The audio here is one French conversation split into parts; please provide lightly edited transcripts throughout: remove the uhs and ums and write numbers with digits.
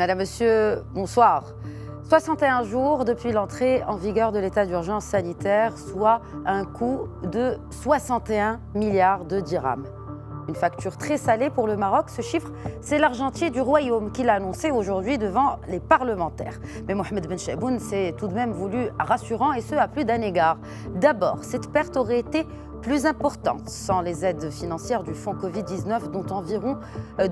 Madame, Monsieur, bonsoir. 61 jours depuis l'entrée en vigueur de l'état d'urgence sanitaire, soit un coût de 61 milliards de dirhams. Une facture très salée pour le Maroc. Ce chiffre, c'est l'argentier du royaume qui l'a annoncé aujourd'hui devant les parlementaires. Mais Mohamed Ben Chaboun s'est tout de même voulu rassurant, et ce à plus d'un égard. D'abord, cette perte aurait été plus importante sans les aides financières du fonds Covid-19, dont environ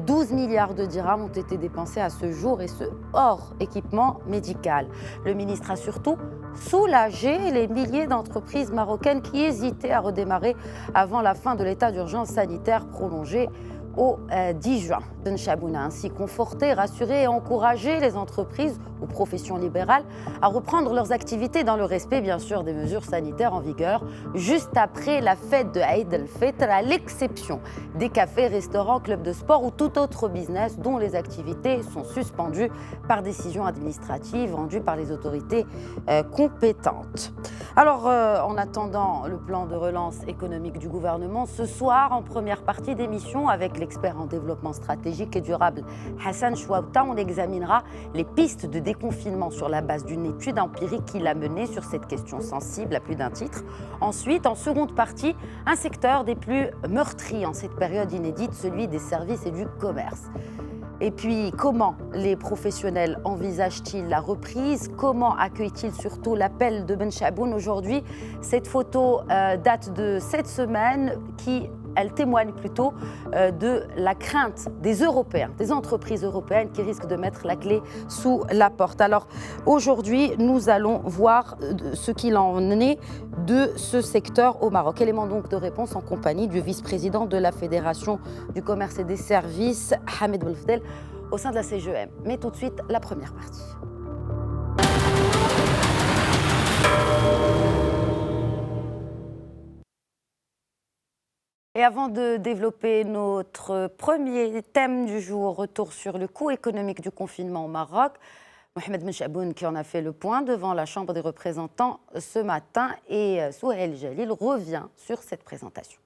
12 milliards de dirhams ont été dépensés à ce jour, et ce hors équipement médical. Le ministre a surtout soulagé les milliers d'entreprises marocaines qui hésitaient à redémarrer avant la fin de l'état d'urgence sanitaire prolongé au 10 juin. Ben Chaboun a ainsi conforté, rassuré et encouragé les entreprises ou professions libérales à reprendre leurs activités dans le respect, bien sûr, des mesures sanitaires en vigueur, juste après la fête de Eid al-Fitr, à l'exception des cafés, restaurants, clubs de sport ou tout autre business dont les activités sont suspendues par décision administrative rendue par les autorités compétentes. Alors, en attendant le plan de relance économique du gouvernement, ce soir, en première partie d'émission, avec l'expert en développement stratégique et durable Hassan Chouaouta, on examinera les pistes de déconfinement sur la base d'une étude empirique qu'il a menée sur cette question sensible à plus d'un titre. Ensuite, en seconde partie, un secteur des plus meurtris en cette période inédite, celui des services et du commerce. Et puis, comment les professionnels envisagent-ils la reprise? Comment accueillent-ils surtout l'appel de Ben Chaboun aujourd'hui? Cette photo date de cette semaine elle témoigne plutôt de la crainte des Européens, des entreprises européennes qui risquent de mettre la clé sous la porte. Alors aujourd'hui, nous allons voir ce qu'il en est de ce secteur au Maroc. Élément donc de réponse en compagnie du vice-président de la Fédération du commerce et des services, Hamid Belfdel, au sein de la CGEM. Mais tout de suite, la première partie. Et avant de développer notre premier thème du jour, retour sur le coût économique du confinement au Maroc, Mohamed Ben Chaboun qui en a fait le point devant la Chambre des représentants ce matin, et Souhail Jalil revient sur cette présentation.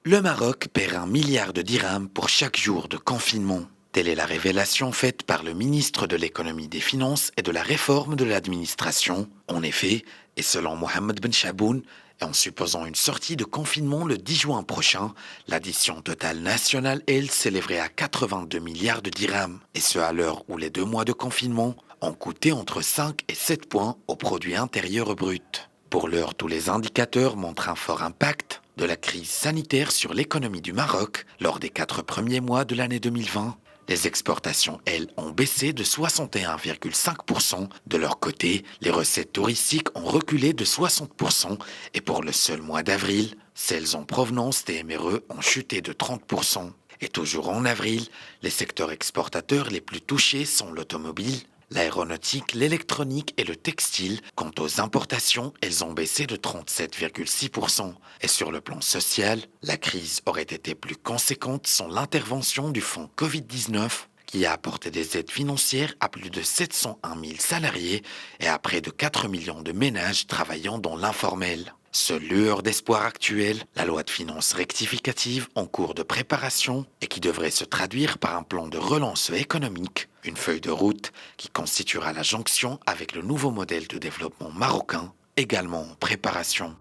Le Maroc perd 1 milliard de dirhams pour chaque jour de confinement. Telle est la révélation faite par le ministre de l'économie, des finances et de la réforme de l'administration. En effet, et selon Mohamed Ben Chaboun, et en supposant une sortie de confinement le 10 juin prochain, l'addition totale nationale, elle, s'élèverait à 82 milliards de dirhams. Et ce, à l'heure où les 2 mois de confinement ont coûté entre 5 et 7 points au produit intérieur brut. Pour l'heure, tous les indicateurs montrent un fort impact de la crise sanitaire sur l'économie du Maroc lors des 4 premiers mois de l'année 2020. Les exportations, elles, ont baissé de 61,5%. De leur côté, les recettes touristiques ont reculé de 60%. Et pour le seul mois d'avril, celles en provenance des MRE ont chuté de 30%. Et toujours en avril, les secteurs exportateurs les plus touchés sont l'automobile, l'aéronautique, l'électronique et le textile. Quant aux importations, elles ont baissé de 37,6%. Et sur le plan social, la crise aurait été plus conséquente sans l'intervention du fonds Covid-19, qui a apporté des aides financières à plus de 701 000 salariés et à près de 4 millions de ménages travaillant dans l'informel. Seule lueur d'espoir actuelle, la loi de finances rectificative en cours de préparation et qui devrait se traduire par un plan de relance économique, une feuille de route qui constituera la jonction avec le nouveau modèle de développement marocain, également en préparation.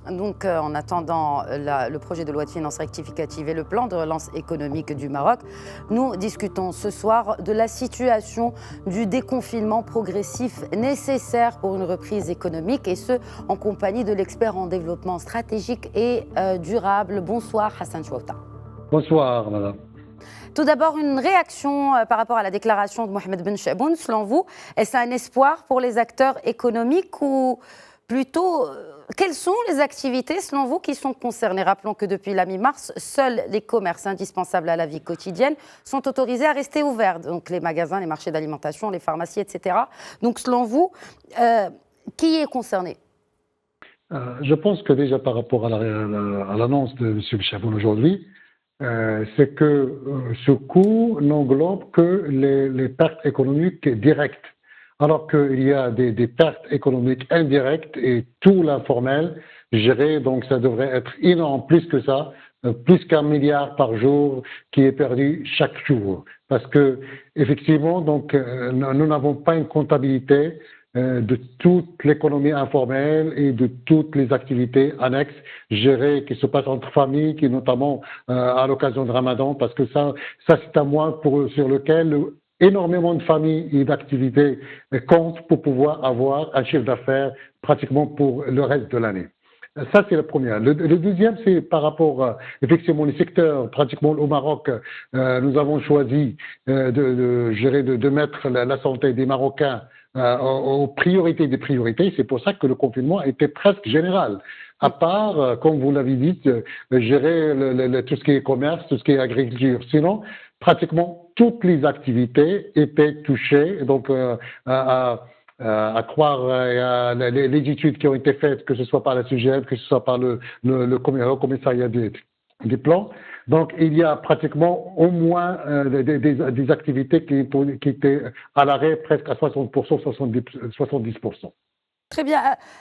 Donc, en attendant le projet de loi de finances rectificative et le plan de relance économique du Maroc, nous discutons ce soir de la situation du déconfinement progressif nécessaire pour une reprise économique, et ce, en compagnie de l'expert en développement stratégique et durable. Bonsoir Hassan Chouaouta. Bonsoir madame. Tout d'abord, une réaction par rapport à la déclaration de Mohamed Ben Chaboun. Selon vous, est-ce un espoir pour les acteurs économiques, ou plutôt, quelles sont les activités, selon vous, qui sont concernées? Rappelons que depuis la mi-mars, seuls les commerces indispensables à la vie quotidienne sont autorisés à rester ouverts. Donc les magasins, les marchés d'alimentation, les pharmacies, etc. Donc selon vous, qui est concerné? Je pense que déjà par rapport à l'annonce de M. Chaboun aujourd'hui, c'est que ce coût n'englobe que les pertes économiques directes. Alors qu'il y a des pertes économiques indirectes et tout l'informel géré, donc ça devrait être énorme, plus que ça, plus qu'1 milliard par jour qui est perdu chaque jour. Parce que, effectivement, donc, nous n'avons pas une comptabilité de toute l'économie informelle et de toutes les activités annexes gérées qui se passent entre familles, qui notamment à l'occasion de Ramadan, parce que ça c'est un mois sur lequel énormément de familles et d'activités comptent pour pouvoir avoir un chiffre d'affaires pratiquement pour le reste de l'année. Ça, c'est la première. Le deuxième, c'est par rapport, effectivement, les secteurs. Pratiquement au Maroc, nous avons choisi de mettre la santé des Marocains aux priorités des priorités. C'est pour ça que le confinement était presque général. À part, comme vous l'avez dit, gérer tout ce qui est commerce, tout ce qui est agriculture. Sinon, pratiquement toutes les activités étaient touchées. Donc, à croire les études qui ont été faites, que ce soit par la SUGEP, que ce soit par le commissariat des plans. Donc, il y a pratiquement au moins des activités qui étaient à l'arrêt presque à 60%, 70%. Très bien.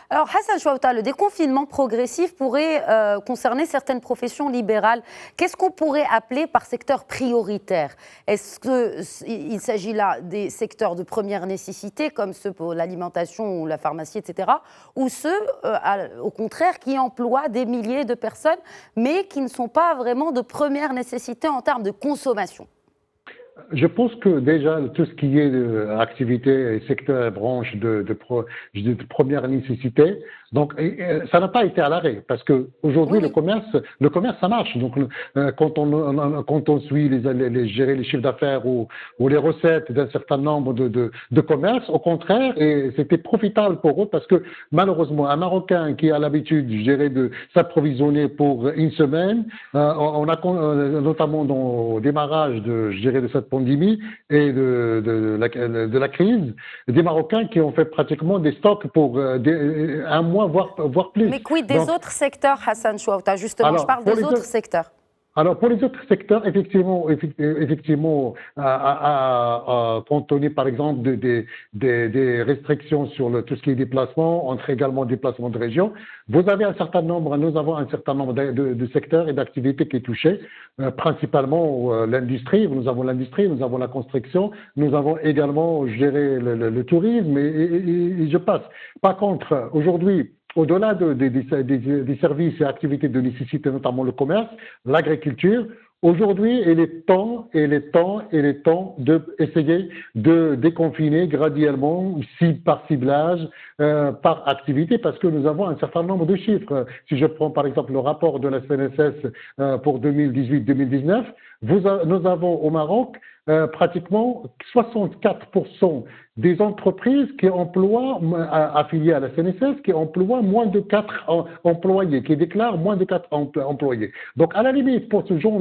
Alors, Hassan Chouaouta, le déconfinement progressif pourrait concerner certaines professions libérales. Qu'est-ce qu'on pourrait appeler par secteur prioritaire? Est-ce qu'il s'agit là des secteurs de première nécessité, comme ceux pour l'alimentation ou la pharmacie, etc., ou ceux, au contraire, qui emploient des milliers de personnes, mais qui ne sont pas vraiment de première nécessité en termes de consommation? Je pense que déjà, tout ce qui est activité, secteur, branche de première nécessité, donc ça n'a pas été à l'arrêt parce que aujourd'hui le commerce ça marche. Donc quand on suit gérer les chiffres d'affaires ou les recettes d'un certain nombre de commerces, au contraire, et c'était profitable pour eux parce que malheureusement un Marocain qui a l'habitude de s'approvisionner pour une semaine, on a notamment au démarrage de cette pandémie et de la crise, des Marocains qui ont fait pratiquement des stocks pour un mois, voire plus. Mais quid des autres secteurs, Hassan Chouaouta? Justement, je parle des autres secteurs. Alors, pour les autres secteurs, effectivement, compte tenu, par exemple, des restrictions sur tout ce qui est déplacement, entre également déplacement de région, nous avons un certain nombre de secteurs et d'activités qui sont touchés, principalement l'industrie. Nous avons l'industrie, nous avons la construction, nous avons également géré le tourisme et je passe. Par contre, aujourd'hui, au-delà des services et activités de nécessité, notamment le commerce, l'agriculture, aujourd'hui, il est temps d'essayer de déconfiner graduellement, par ciblage, par activité, parce que nous avons un certain nombre de chiffres. Si je prends par exemple le rapport de la CNSS pour 2018-2019, nous avons au Maroc pratiquement 64% des entreprises qui emploient, affiliées à la CNSS, qui emploient moins de 4 employés, qui déclarent moins de 4 employés. Donc, à la limite, pour ce genre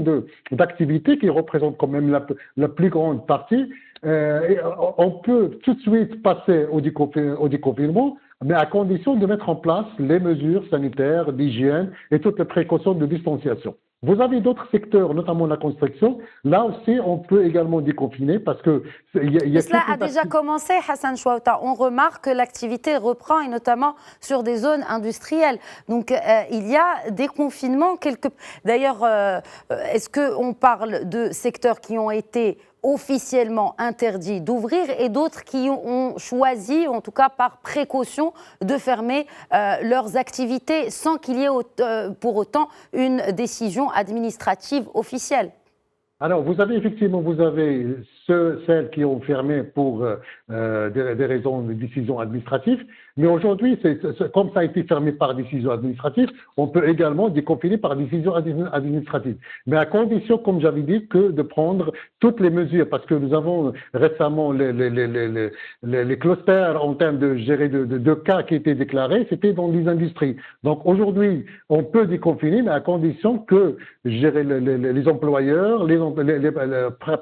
d'activité qui représente quand même la plus grande partie, on peut tout de suite passer au déconfinement, mais à condition de mettre en place les mesures sanitaires, d'hygiène et toutes les précautions de distanciation. Vous avez d'autres secteurs, notamment la construction. Là aussi, on peut également déconfiner parce que... Cela a déjà commencé, Hassan Chouaouta. On remarque que l'activité reprend, et notamment sur des zones industrielles. Donc, il y a des confinements. D'ailleurs, est-ce qu'on parle de secteurs qui ont été officiellement interdits d'ouvrir et d'autres qui ont choisi, en tout cas par précaution, de fermer leurs activités sans qu'il y ait pour autant une décision administrative officielle? Alors, vous avez celles qui ont fermé pour des raisons de décision administrative, mais aujourd'hui, comme ça a été fermé par décision administrative, on peut également déconfiner par décision administrative. Mais à condition, comme j'avais dit, que de prendre toutes les mesures, parce que nous avons récemment les clusters en termes de gérer de cas qui étaient déclarés, c'était dans les industries. Donc aujourd'hui, on peut déconfiner, mais à condition que les employeurs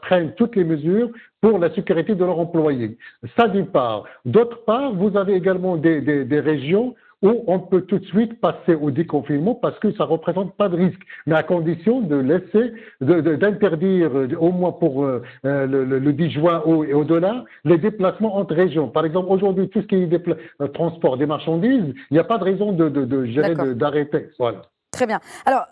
prennent toutes les mesures pour la sécurité de leurs employés. Ça d'une part. D'autre part, vous avez également des régions où on peut tout de suite passer au déconfinement parce que ça ne représente pas de risque, mais à condition de laisser, d'interdire au moins pour le 10 juin et au-delà, les déplacements entre régions. Par exemple, aujourd'hui, tout ce qui est transport des marchandises, il n'y a pas de raison d'arrêter. Voilà. Très bien. Alors,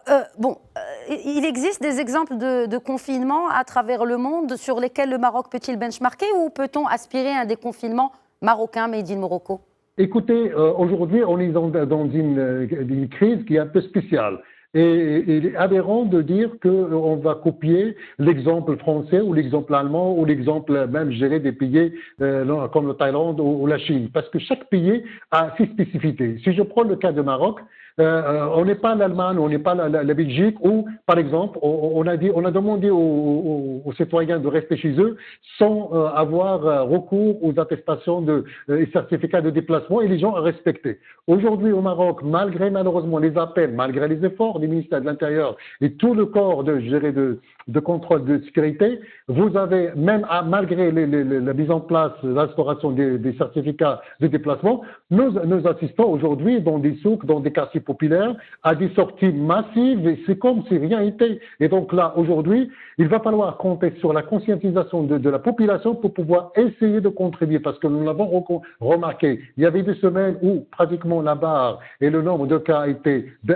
il existe des exemples de confinement à travers le monde sur lesquels le Maroc peut-il benchmarker ou peut-on aspirer à un déconfinement marocain made in Morocco? Écoutez, aujourd'hui, on est dans une crise qui est un peu spéciale. Et il est aberrant de dire qu'on va copier l'exemple français ou l'exemple allemand ou l'exemple même, je dirais, des pays comme le Thaïlande ou la Chine. Parce que chaque pays a ses spécificités. Si je prends le cas de Maroc, on n'est pas l'Allemagne, on n'est pas la Belgique, où, par exemple, on a demandé aux citoyens de rester chez eux sans avoir recours aux attestations et certificats de déplacement, et les gens ont respecté. Aujourd'hui, au Maroc, malgré malheureusement les appels, malgré les efforts du ministère de l'Intérieur et tout le corps de contrôle de sécurité, vous avez, même malgré la mise en place, l'instauration des certificats de déplacement, nous assistons aujourd'hui dans des souks, dans des quartiers populaires, à des sorties massives, et c'est comme si rien n'était. Et donc là, aujourd'hui, il va falloir compter sur la conscientisation de la population pour pouvoir essayer de contribuer, parce que nous l'avons remarqué. Il y avait des semaines où pratiquement la barre et le nombre de cas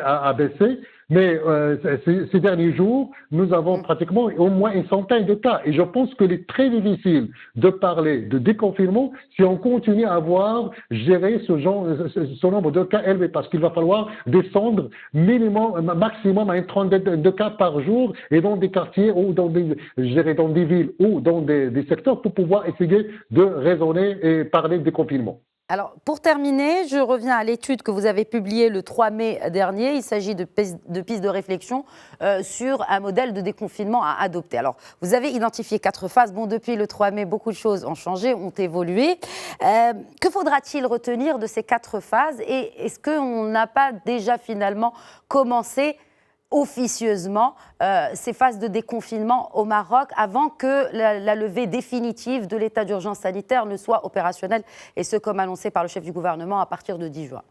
a baissé. Mais ces derniers jours, nous avons pratiquement au moins une centaine de cas. Et je pense qu'il est très difficile de parler de déconfinement si on continue à avoir géré ce nombre de cas élevés, parce qu'il va falloir descendre maximum à une trentaine de cas par jour, et dans des quartiers ou dans des villes ou dans des secteurs, pour pouvoir essayer de raisonner et parler de déconfinement. Alors, pour terminer, je reviens à l'étude que vous avez publiée le 3 mai dernier. Il s'agit de pistes de réflexion sur un modèle de déconfinement à adopter. Alors, vous avez identifié 4 phases. Bon, depuis le 3 mai, beaucoup de choses ont changé, ont évolué. Que faudra-t-il retenir de ces 4 phases? Et est-ce qu'on n'a pas déjà finalement commencé officieusement ces phases de déconfinement au Maroc avant que la levée définitive de l'état d'urgence sanitaire ne soit opérationnelle, et ce comme annoncé par le chef du gouvernement à partir de 10 juin?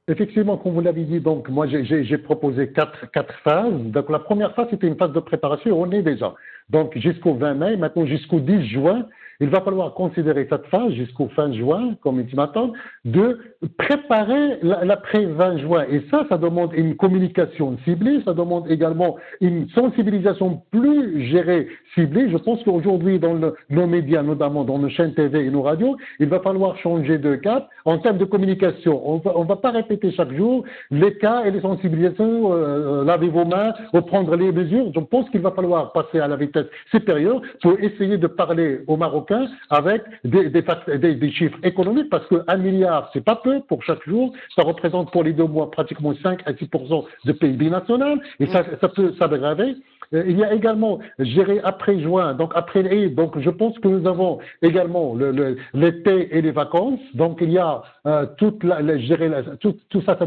Effectivement, comme vous l'avez dit, donc moi j'ai proposé quatre phases. Donc la première phase, c'était une phase de préparation, on est déjà. Donc jusqu'au 20 mai, maintenant jusqu'au 10 juin, il va falloir considérer cette phase jusqu'au fin juin, comme ultimatum, de préparer l'après-20 juin. Et ça demande une communication ciblée, ça demande également une sensibilisation plus gérée, ciblée. Je pense qu'aujourd'hui, dans nos médias, notamment dans nos chaînes TV et nos radios, il va falloir changer de cap en termes de communication. On va pas répéter chaque jour les cas et les sensibilisations, lavez vos mains, reprendre les mesures. Je pense qu'il va falloir passer à la vitesse supérieure pour essayer de parler aux Marocains avec des chiffres économiques, parce que 1 milliard, c'est pas peu pour chaque jour. Ça représente pour les 2 mois pratiquement 5 à 6% de PIB national, et ça peut s'aggraver. Il y a également gérer après juin, donc après l'Aïd. Donc je pense que nous avons également l'été et les vacances. Donc il y a tout ça, ça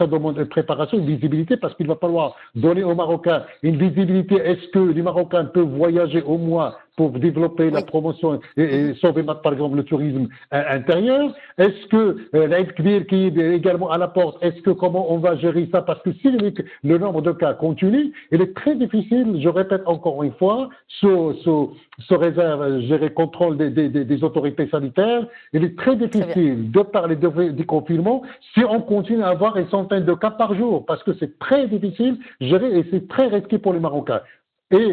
demande une préparation, une visibilité, parce qu'il va falloir donner aux Marocains une visibilité. Est-ce que les Marocains peuvent voyager au moins pour développer la promotion et sauver, par exemple, le tourisme intérieur? Est-ce que l'Aïd Kbir qui est également à la porte, comment on va gérer ça? Parce que si le nombre de cas continue, il est très difficile, je répète encore une fois, sous réserve, gérer contrôle des autorités sanitaires, il est très difficile de parler de déconfinement si on continue à avoir une centaine de cas par jour, parce que c'est très difficile de gérer et c'est très risqué pour les Marocains.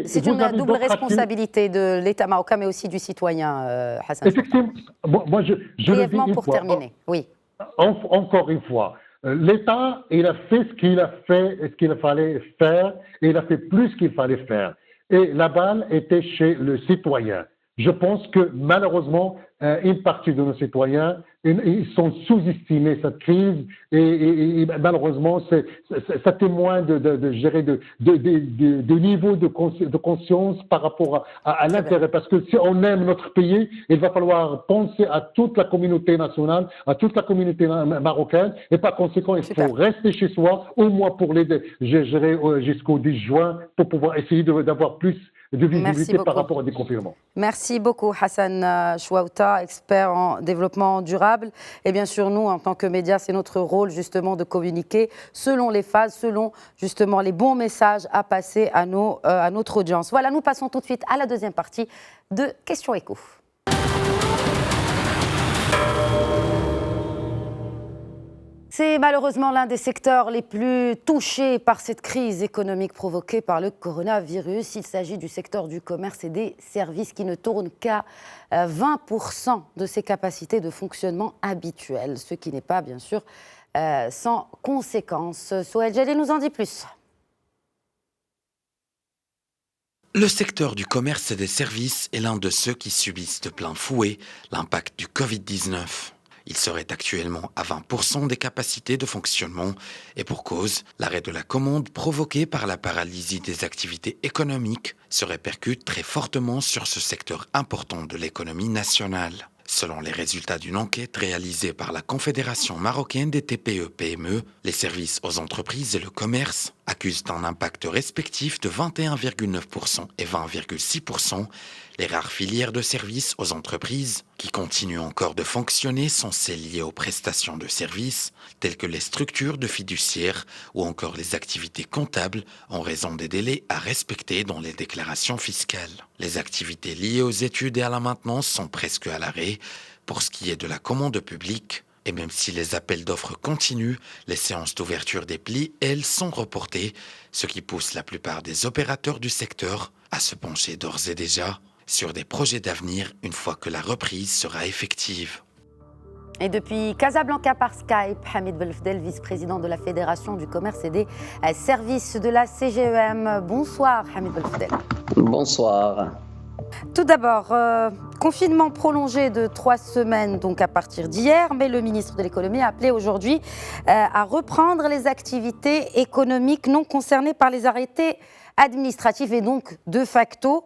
C'est une double responsabilité de l'État marocain, mais aussi du citoyen, Hassan. Effectivement. Moi, je brièvement pour terminer. Oui. Encore une fois, l'État, il a fait ce qu'il fallait faire, et il a fait plus qu'il fallait faire. Et la balle était chez le citoyen. Je pense que malheureusement, une partie de nos citoyens, ils sont sous-estimés cette crise, et malheureusement, ça témoigne de niveau de conscience par rapport à l'intérêt. Parce que si on aime notre pays, il va falloir penser à toute la communauté nationale, à toute la communauté marocaine, et par conséquent, il faut rester chez soi, au moins pour l'aider, jusqu'au 10 juin, pour pouvoir essayer d'avoir plus de visibilité par rapport au déconfinement. Merci beaucoup Hassan Chouaouta, expert en développement durable. Et bien sûr, nous, en tant que médias, c'est notre rôle justement de communiquer selon les phases, selon justement les bons messages à passer à notre audience. Voilà, nous passons tout de suite à la deuxième partie de Questions Écho. C'est malheureusement l'un des secteurs les plus touchés par cette crise économique provoquée par le coronavirus. Il s'agit du secteur du commerce et des services qui ne tournent qu'à 20% de ses capacités de fonctionnement habituelles, ce qui n'est pas bien sûr sans conséquences. Souhail Jalil nous en dit plus. Le secteur du commerce et des services est l'un de ceux qui subissent de plein fouet l'impact du Covid-19. Il serait actuellement à 20% des capacités de fonctionnement et pour cause, l'arrêt de la commande provoqué par la paralysie des activités économiques se répercute très fortement sur ce secteur important de l'économie nationale. Selon les résultats d'une enquête réalisée par la Confédération marocaine des TPE-PME, les services aux entreprises et le commerce accusent un impact respectif de 21,9% et 20,6%. Les rares filières de services aux entreprises qui continuent encore de fonctionner sont celles liées aux prestations de services, telles que les structures de fiduciaires ou encore les activités comptables en raison des délais à respecter dans les déclarations fiscales. Les activités liées aux études et à la maintenance sont presque à l'arrêt. Pour ce qui est de la commande publique, et même si les appels d'offres continuent, les séances d'ouverture des plis, elles, sont reportées, ce qui pousse la plupart des opérateurs du secteur à se pencher d'ores et déjà sur des projets d'avenir une fois que la reprise sera effective. Et depuis Casablanca par Skype, Hamid Belfdel, vice-président de la Fédération du commerce et des services de la CGEM. Bonsoir Hamid Belfdel. Bonsoir. Tout d'abord, confinement prolongé de 3 semaines, donc à partir d'hier, mais le ministre de l'économie a appelé aujourd'hui à reprendre les activités économiques non concernées par les arrêtés administratifs et donc de facto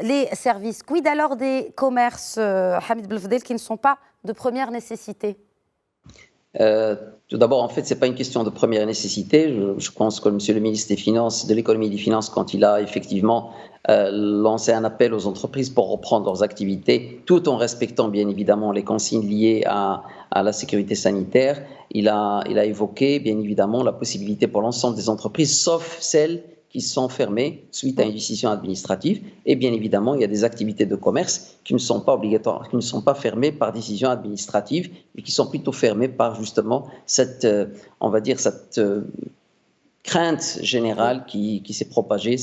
les services. Quid alors des commerces, Hamid Belfdel, qui ne sont pas de première nécessité? Tout d'abord, en fait, ce n'est pas une question de première nécessité. Je pense que Monsieur le ministre des Finances, de l'économie et des Finances, quand il a effectivement lancé un appel aux entreprises pour reprendre leurs activités, tout en respectant bien évidemment les consignes liées à la sécurité sanitaire, il a évoqué bien évidemment la possibilité pour l'ensemble des entreprises, sauf celles qui sont fermées suite à une décision administrative. Et bien évidemment, il y a des activités de commerce qui ne sont pas obligatoires, qui ne sont pas fermées par décision administrative, mais qui sont plutôt fermées par justement cette, on va dire, cette crainte générale qui s'est propagée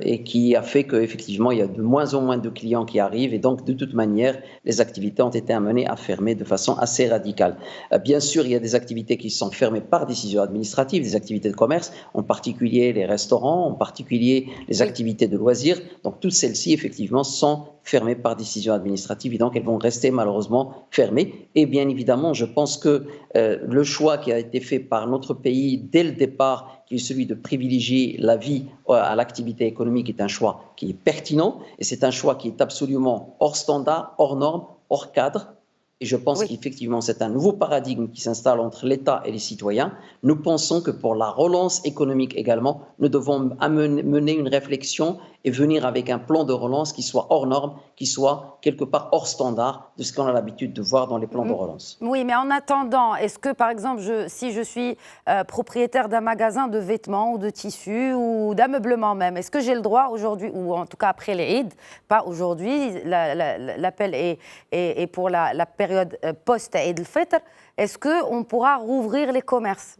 et qui a fait qu'effectivement, il y a de moins en moins de clients qui arrivent et donc, de toute manière, les activités ont été amenées à fermer de façon assez radicale. Bien sûr, il y a des activités qui sont fermées par décision administrative, des activités de commerce, en particulier les restaurants, en particulier les activités de loisirs. Donc, toutes celles-ci, effectivement, sont fermées par décision administrative et donc elles vont rester malheureusement fermées. Et bien évidemment, je pense que le choix qui a été fait par notre pays dès le départ, qui est celui de privilégier la vie à l'activité économique, est un choix qui est pertinent et c'est un choix qui est absolument hors standard, hors norme, hors cadre. Et je pense qu'effectivement, c'est un nouveau paradigme qui s'installe entre l'État et les citoyens. Nous pensons que pour la relance économique également, nous devons mener une réflexion et venir avec un plan de relance qui soit hors norme, qui soit quelque part hors standard de ce qu'on a l'habitude de voir dans les plans de relance. Oui, mais en attendant, est-ce que par exemple, si je suis propriétaire d'un magasin de vêtements ou de tissus ou d'ameublement même, est-ce que j'ai le droit aujourd'hui, ou en tout cas après les Eid, pas aujourd'hui, l'appel est pour la période post-Eid al-Fitr, est-ce qu'on pourra rouvrir les commerces?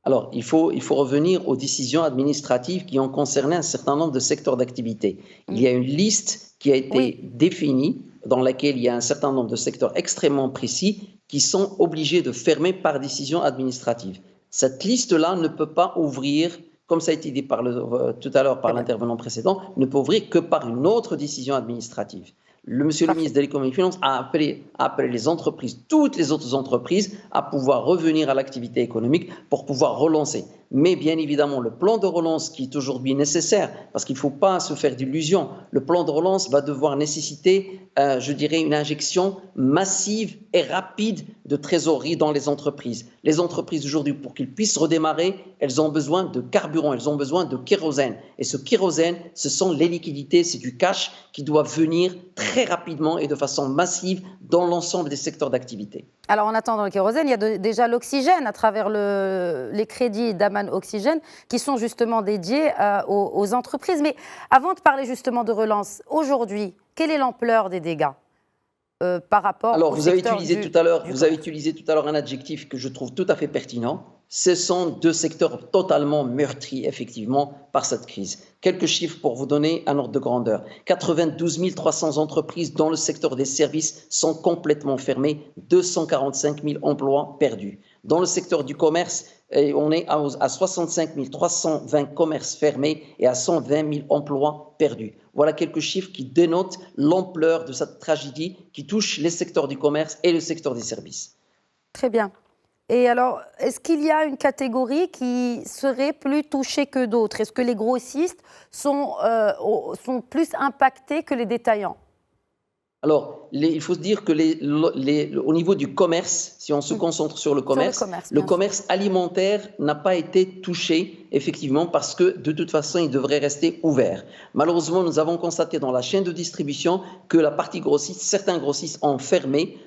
Alors, il faut revenir aux décisions administratives qui ont concerné un certain nombre de secteurs d'activité. Il y a une liste qui a été définie, dans laquelle il y a un certain nombre de secteurs extrêmement précis qui sont obligés de fermer par décision administrative. Cette liste-là ne peut pas ouvrir, comme ça a été dit tout à l'heure par l'intervenant précédent, ne peut ouvrir que par une autre décision administrative. Monsieur le ministre de l'économie et des finances a appelé les entreprises, toutes les autres entreprises, à pouvoir revenir à l'activité économique pour pouvoir relancer. Mais bien évidemment, le plan de relance qui est aujourd'hui nécessaire, parce qu'il ne faut pas se faire d'illusions, le plan de relance va devoir nécessiter, je dirais, une injection massive et rapide de trésorerie dans les entreprises. Les entreprises aujourd'hui, pour qu'ils puissent redémarrer, elles ont besoin de carburant, elles ont besoin de kérosène. Et ce kérosène, ce sont les liquidités, c'est du cash qui doit venir très rapidement et de façon massive dans l'ensemble des secteurs d'activité. Alors en attendant le kérosène, il y a déjà l'oxygène à travers les crédits d'Aman Oxygène qui sont justement dédiés aux entreprises. Mais avant de parler justement de relance, aujourd'hui, quelle est l'ampleur des dégâts? par rapport Alors, au vous avez secteur utilisé du tout à l'heure, vous avez commerce. utilisé tout à l'heure un adjectif que je trouve tout à fait pertinent. Ce sont deux secteurs totalement meurtris, effectivement, par cette crise. Quelques chiffres pour vous donner un ordre de grandeur. 92 300 entreprises dans le secteur des services sont complètement fermées, 245 000 emplois perdus. Dans le secteur du commerce, on est à 65 320 commerces fermés et à 120 000 emplois perdus. Voilà quelques chiffres qui dénotent l'ampleur de cette tragédie qui touche les secteurs du commerce et le secteur des services. Très bien. Et alors, est-ce qu'il y a une catégorie qui serait plus touchée que d'autres? Est-ce que les grossistes sont plus impactés que les détaillants? Alors, il faut se dire que au niveau du commerce, si on se concentre sur le commerce alimentaire n'a pas été touché, effectivement, parce que de toute façon, il devrait rester ouvert. Malheureusement, nous avons constaté dans la chaîne de distribution que la partie grossiste, certains grossistes ont fermé,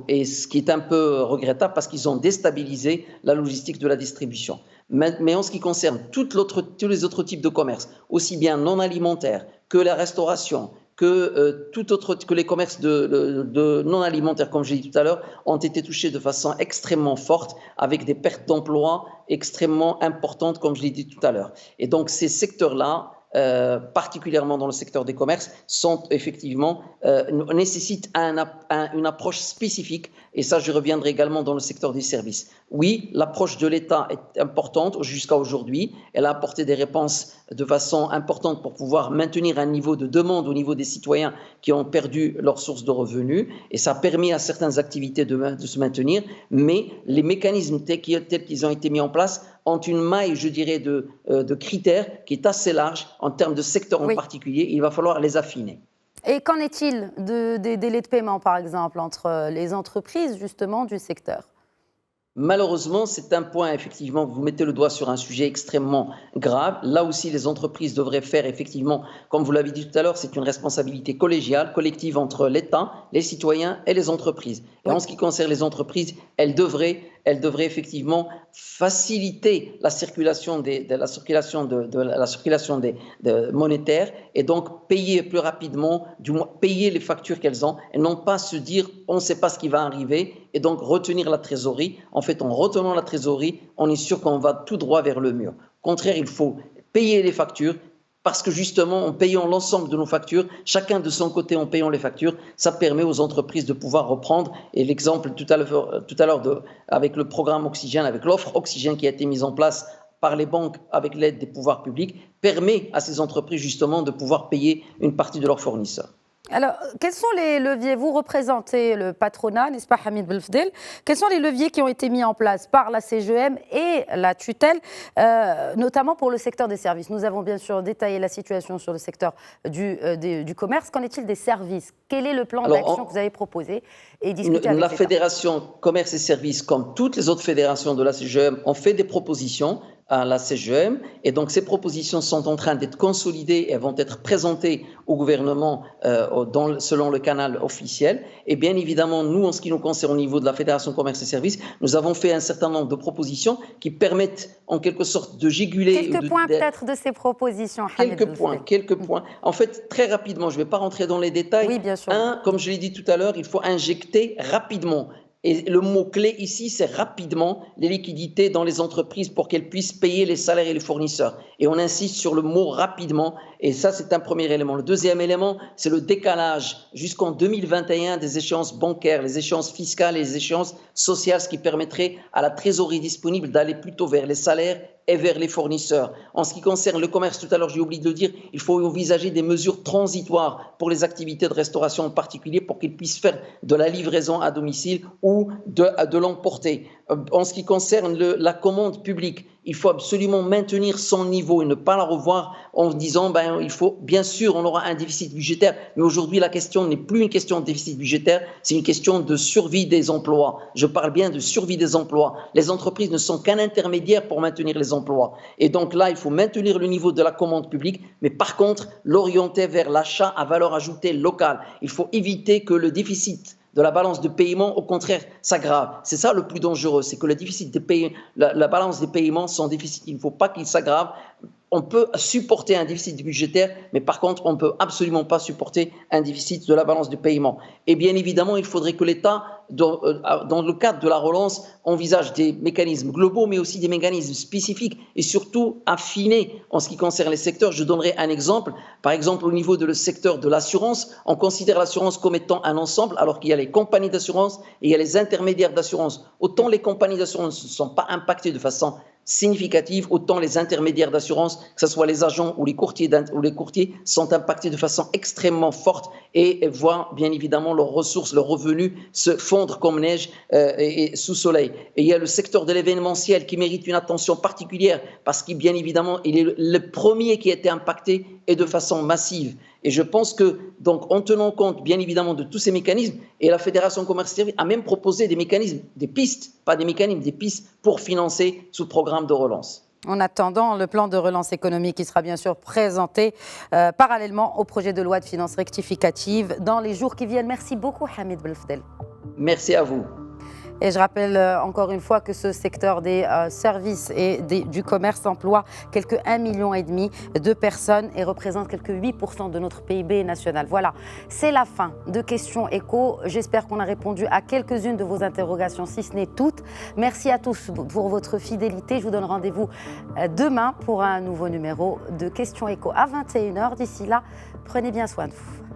et ce qui est un peu regrettable parce qu'ils ont déstabilisé la logistique de la distribution. Mais en ce qui concerne tous les autres types de commerce, aussi bien non alimentaires que la restauration, que les commerces de non alimentaires, comme j'ai dit tout à l'heure, ont été touchés de façon extrêmement forte, avec des pertes d'emplois extrêmement importantes, comme je l'ai dit tout à l'heure. Et donc ces secteurs-là, particulièrement dans le secteur des commerces, sont effectivement nécessitent une approche spécifique. Et ça, je reviendrai également dans le secteur des services. Oui, l'approche de l'État est importante jusqu'à aujourd'hui. Elle a apporté des réponses de façon importante pour pouvoir maintenir un niveau de demande au niveau des citoyens qui ont perdu leur source de revenus. Et ça a permis à certaines activités de se maintenir. Mais les mécanismes tels qu'ils ont été mis en place ont une maille, je dirais, de critères qui est assez large en termes de secteur en particulier. Il va falloir les affiner. Et qu'en est-il des délais de paiement, par exemple, entre les entreprises, justement, du secteur? Malheureusement, c'est un point, effectivement, vous mettez le doigt sur un sujet extrêmement grave. Là aussi, les entreprises devraient faire, effectivement, comme vous l'avez dit tout à l'heure, c'est une responsabilité collégiale, collective entre l'État, les citoyens et les entreprises. Et en ce qui concerne les entreprises, elles devraient effectivement faciliter la circulation monétaire et donc payer plus rapidement, du moins payer les factures qu'elles ont et non pas se dire on ne sait pas ce qui va arriver et donc retenir la trésorerie. En fait, en retenant la trésorerie, on est sûr qu'on va tout droit vers le mur. Au contraire, il faut payer les factures, parce que justement, en payant l'ensemble de nos factures, chacun de son côté en payant les factures, ça permet aux entreprises de pouvoir reprendre. Et l'exemple tout à l'heure avec le programme Oxygène, avec l'offre Oxygène qui a été mise en place par les banques avec l'aide des pouvoirs publics, permet à ces entreprises justement de pouvoir payer une partie de leurs fournisseurs. Alors, quels sont les leviers? Vous représentez le patronat, n'est-ce pas, Hamid Belfdel? Quels sont les leviers qui ont été mis en place par la CGM et la tutelle, notamment pour le secteur des services? Nous avons bien sûr détaillé la situation sur le secteur du commerce. Qu'en est-il des services? Quel est le plan d'action que vous avez proposé et discuté avec la Fédération Commerce et Services, comme toutes les autres fédérations de la CGM, ont fait des propositions à la CGM et donc ces propositions sont en train d'être consolidées et vont être présentées au gouvernement selon le canal officiel. Et bien évidemment, nous, en ce qui nous concerne au niveau de la Fédération Commerce et Services, nous avons fait un certain nombre de propositions qui permettent en quelque sorte de juguler... Quelques points peut-être de ces propositions, Quelques points. En fait, très rapidement, je ne vais pas rentrer dans les détails. Oui, bien sûr. Comme je l'ai dit tout à l'heure, il faut injecter rapidement. Et le mot-clé ici, c'est rapidement les liquidités dans les entreprises pour qu'elles puissent payer les salaires et les fournisseurs. Et on insiste sur le mot rapidement. Et ça, c'est un premier élément. Le deuxième élément, c'est le décalage jusqu'en 2021 des échéances bancaires, les échéances fiscales et les échéances sociales, ce qui permettrait à la trésorerie disponible d'aller plutôt vers les salaires et vers les fournisseurs. En ce qui concerne le commerce, tout à l'heure, j'ai oublié de le dire, il faut envisager des mesures transitoires pour les activités de restauration en particulier pour qu'ils puissent faire de la livraison à domicile ou de l'emporter. En ce qui concerne la commande publique, il faut absolument maintenir son niveau et ne pas la revoir en disant il faut, bien sûr, on aura un déficit budgétaire, mais aujourd'hui la question n'est plus une question de déficit budgétaire, c'est une question de survie des emplois. Je parle bien de survie des emplois. Les entreprises ne sont qu'un intermédiaire pour maintenir les emplois. Et donc là, il faut maintenir le niveau de la commande publique, mais par contre, l'orienter vers l'achat à valeur ajoutée locale. Il faut éviter que le déficit de la balance de paiement, au contraire, s'aggrave. C'est ça le plus dangereux, c'est que le déficit de la balance des paiements, son déficit, il ne faut pas qu'il s'aggrave. On peut supporter un déficit budgétaire, mais par contre, on ne peut absolument pas supporter un déficit de la balance de paiement. Et bien évidemment, il faudrait que l'État, dans le cadre de la relance, envisage des mécanismes globaux, mais aussi des mécanismes spécifiques et surtout affinés en ce qui concerne les secteurs. Je donnerai un exemple. Par exemple, au niveau du secteur de l'assurance, on considère l'assurance comme étant un ensemble, alors qu'il y a les compagnies d'assurance et il y a les intermédiaires d'assurance. Autant les compagnies d'assurance ne sont pas impactées de façon significative, autant les intermédiaires d'assurance, que ce soit les agents ou les courtiers, sont impactés de façon extrêmement forte et voient bien évidemment leurs ressources, leurs revenus se fondre comme neige et sous soleil. Et il y a le secteur de l'événementiel qui mérite une attention particulière parce qu'il bien évidemment, il est le premier qui a été impacté et de façon massive. Et je pense que, donc, en tenant compte, bien évidemment, de tous ces mécanismes, et la Fédération Commerce et Services a même proposé des mécanismes, des pistes, pas des mécanismes, des pistes pour financer ce programme de relance. En attendant, le plan de relance économique qui sera bien sûr présenté parallèlement au projet de loi de finances rectificative dans les jours qui viennent. Merci beaucoup, Hamid Belfdel. Merci à vous. Et je rappelle encore une fois que ce secteur des services et du commerce emploie quelques 1,5 million de personnes et représente quelques 8% de notre PIB national. Voilà, c'est la fin de Questions Éco. J'espère qu'on a répondu à quelques-unes de vos interrogations, si ce n'est toutes. Merci à tous pour votre fidélité. Je vous donne rendez-vous demain pour un nouveau numéro de Questions Éco à 21h. D'ici là, prenez bien soin de vous.